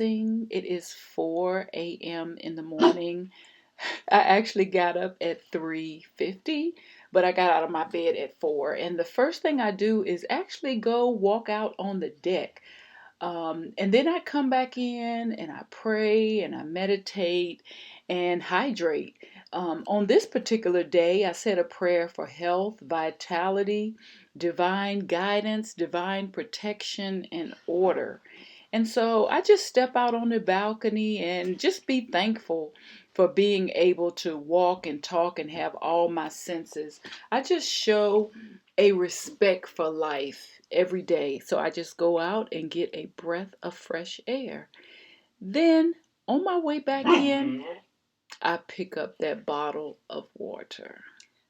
amazing. It is 4 a.m. in the morning. I actually got up at 3:50, but I got out of my bed at 4. And the first thing I do is actually go walk out on the deck. And then I come back in and I pray and I meditate and hydrate. On this particular day, I said a prayer for health, vitality, divine guidance, divine protection, and order. And so I just step out on the balcony and just be thankful for being able to walk and talk and have all my senses. I just show a respect for life every day. So I just go out and get a breath of fresh air. Then on my way back in, I pick up that bottle of water.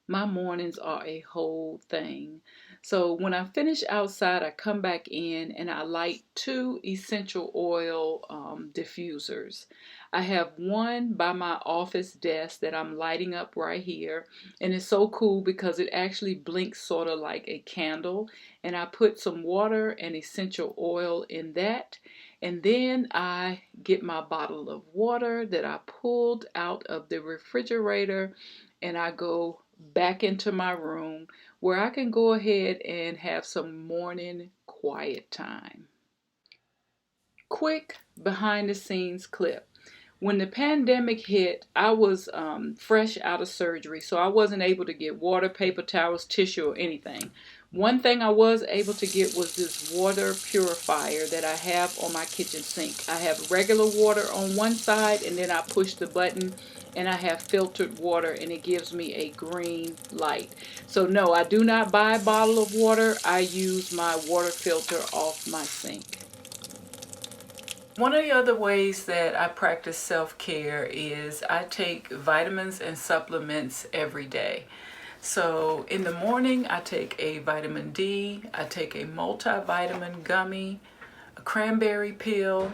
My mornings are a whole thing. So when I finish outside, I come back in and I light 2 essential oil diffusers. I have one by my office desk that I'm lighting up right here. And it's so cool because it actually blinks sort of like a candle. And I put some water and essential oil in that. And then I get my bottle of water that I pulled out of the refrigerator and I go back into my room where I can go ahead and have some morning quiet time. Quick behind the scenes clip. When the pandemic hit, I was fresh out of surgery, so I wasn't able to get water, paper towels, tissue, or anything. One thing I was able to get was this water purifier that I have on my kitchen sink. I have regular water on one side, and then I push the button, and I have filtered water, and it gives me a green light. So no, I do not buy a bottle of water. I use my water filter off my sink. One of the other ways that I practice self-care is I take vitamins and supplements every day. So in the morning, I take a vitamin D, I take a multivitamin gummy, a cranberry peel,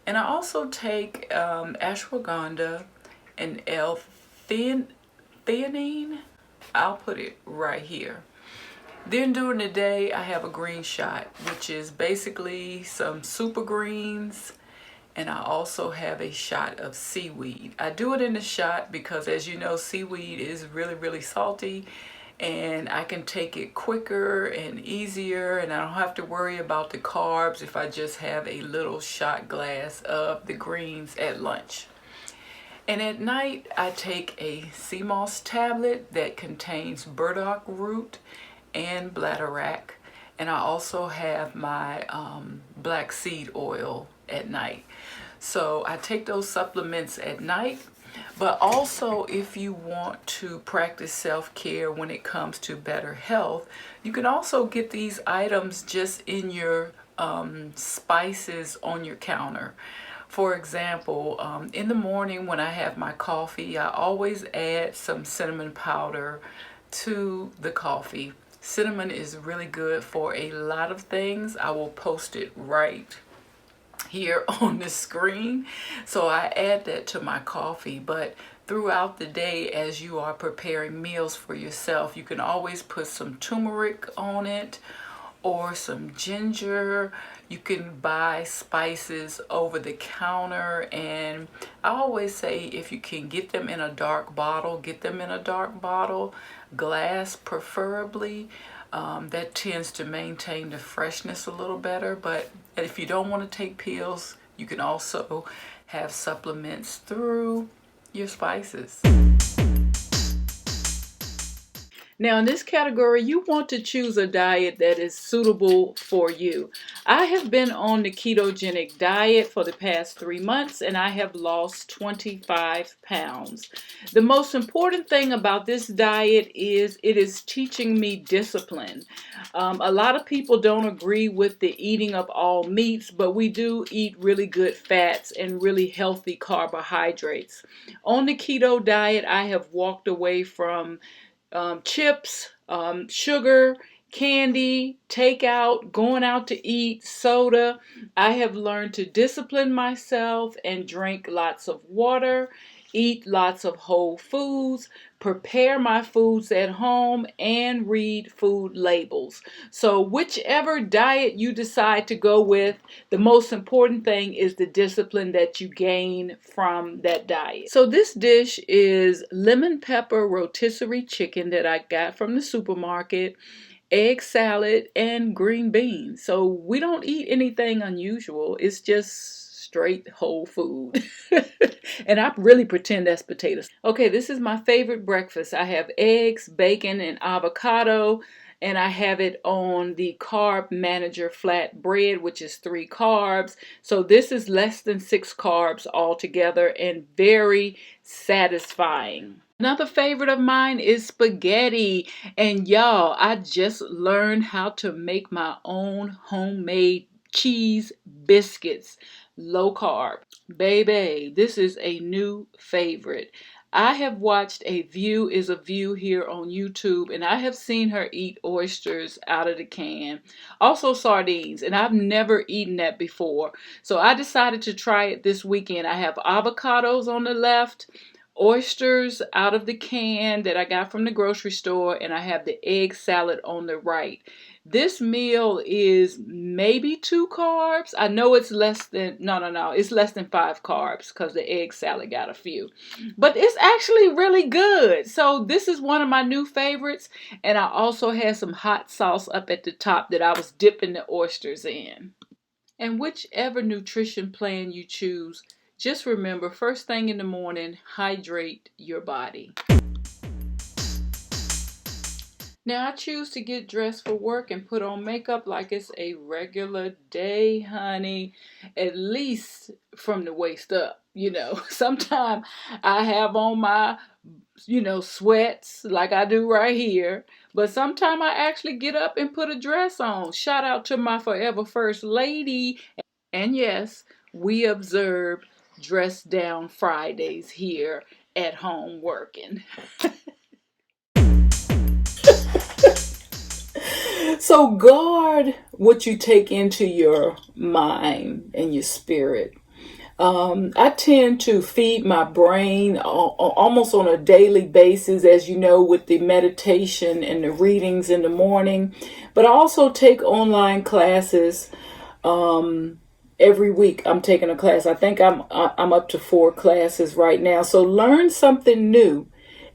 and I also take ashwagandha and L-theanine. I'll put it right here. Then during the day, I have a green shot, which is basically some super greens, and I also have a shot of seaweed. I do it in the shot because, as you know, seaweed is really salty, and I can take it quicker and easier, and I don't have to worry about the carbs if I just have a little shot glass of the greens at lunch. And at night, I take a sea moss tablet that contains burdock root and bladderwrack, and I also have my black seed oil at night. So I take those supplements at night, but also if you want to practice self-care when it comes to better health, you can also get these items just in your spices on your counter. For example, in the morning when I have my coffee, I always add some cinnamon powder to the coffee. Cinnamon is really good for a lot of things. I will post it right here on the screen. So I add that to my coffee, but throughout the day as you are preparing meals for yourself, you can always put some turmeric on it or some ginger. You can buy spices over the counter, and I always say if you can get them in a dark bottle, get them in a dark bottle, glass preferably. That tends to maintain the freshness a little better, but if you don't want to take pills, you can also have supplements through your spices. Now in this category, you want to choose a diet that is suitable for you. I have been on the ketogenic diet for the past 3 months and I have lost 25 pounds. The most important thing about this diet is it is teaching me discipline. A lot of people don't agree with the eating of all meats, but we do eat really good fats and really healthy carbohydrates. On the keto diet, I have walked away from chips, sugar, candy, takeout, going out to eat, soda. I have learned to discipline myself and drink lots of water, eat lots of whole foods, prepare my foods at home, and read food labels. So whichever diet you decide to go with, the most important thing is the discipline that you gain from that diet. So this dish is lemon pepper rotisserie chicken that I got from the supermarket, egg salad, and green beans. So we don't eat anything unusual. It's just straight whole food. And I really pretend that's potatoes. Okay, this is my favorite breakfast. I have eggs, bacon, and avocado, and I have it on the Carb Manager flat bread, which is 3 carbs. So this is less than 6 carbs altogether and very satisfying. Another favorite of mine is spaghetti. And y'all, I just learned how to make my own homemade cheese biscuits. Low carb. Baby, this is a new favorite. I have watched A View is a View here on YouTube, and I have seen her eat oysters out of the can. Also sardines, and I've never eaten that before. So I decided to try it this weekend. I have avocados on the left, oysters out of the can that I got from the grocery store, and I have the egg salad on the right. This meal is maybe 2 carbs. I know it's less than, no, it's less than 5 carbs because the egg salad got a few. But it's actually really good. So this is one of my new favorites. And I also had some hot sauce up at the top that I was dipping the oysters in. And whichever nutrition plan you choose, just remember, first thing in the morning, hydrate your body. Now I choose to get dressed for work and put on makeup like it's a regular day, honey, at least from the waist up. You know, sometimes I have on my, sweats like I do right here. But sometimes I actually get up and put a dress on. Shout out to my forever first lady. And yes, we observe dress down Fridays here at home working. So guard what you take into your mind and your spirit. I tend to feed my brain almost on a daily basis, as you know, with the meditation and the readings in the morning. But I also take online classes. Every week I'm taking a class. I think I'm up to 4 classes right now. So learn something new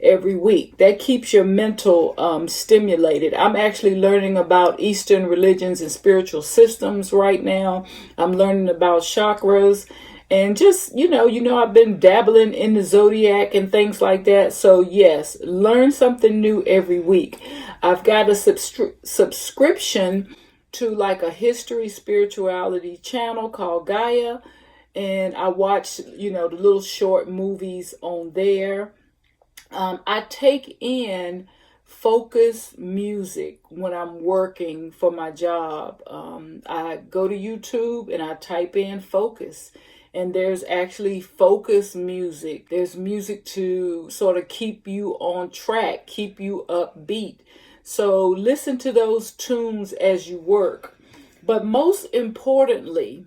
every week. That keeps your mental stimulated. I'm actually learning about Eastern religions and spiritual systems right now. I'm learning about chakras and just, I've been dabbling in the zodiac and things like that. So yes, learn something new every week. I've got a subscription to like a history spirituality channel called Gaia. And I watch, the little short movies on there. I take in focus music when I'm working for my job. I go to YouTube and I type in focus. And there's actually focus music. There's music to sort of keep you on track, keep you upbeat. So listen to those tunes as you work. But most importantly,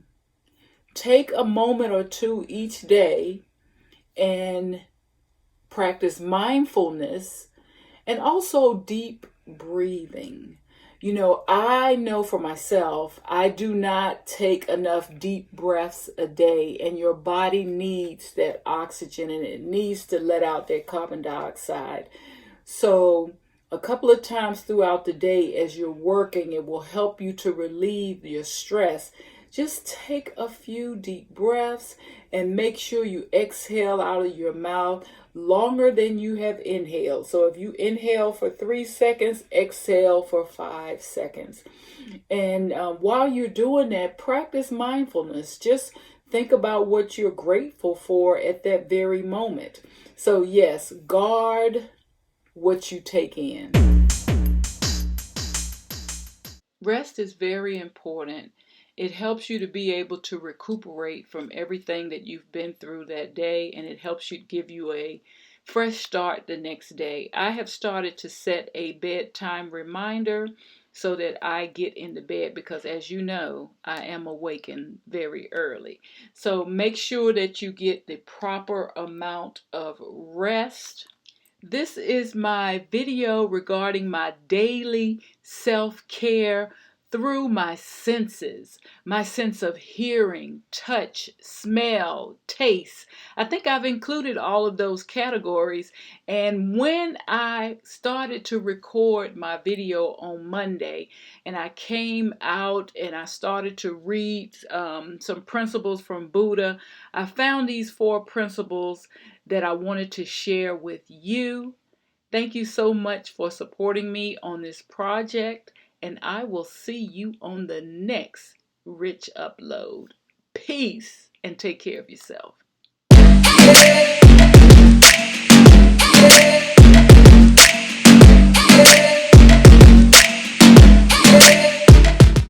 take a moment or two each day and practice mindfulness and also deep breathing. I know for myself, I do not take enough deep breaths a day, and your body needs that oxygen and it needs to let out that carbon dioxide. So a couple of times throughout the day as you're working, it will help you to relieve your stress. Just take a few deep breaths and make sure you exhale out of your mouth longer than you have inhaled. So if you inhale for 3 seconds, exhale for 5 seconds. And while you're doing that, practice mindfulness. Just think about what you're grateful for at that very moment. So yes, guard what you take in. Rest is very important. It helps you to be able to recuperate from everything that you've been through that day, and it helps you give you a fresh start the next day. I have started to set a bedtime reminder so that I get into bed, because as you know, I am awakened very early. So make sure that you get the proper amount of rest. This is my video regarding my daily self-care through my senses. My sense of hearing, touch, smell, taste. I think I've included all of those categories. And when I started to record my video on Monday, and I came out and I started to read some principles from Buddha, I found these 4 principles that I wanted to share with you. Thank you so much for supporting me on this project, and I will see you on the next Rich Upload. Peace, and take care of yourself.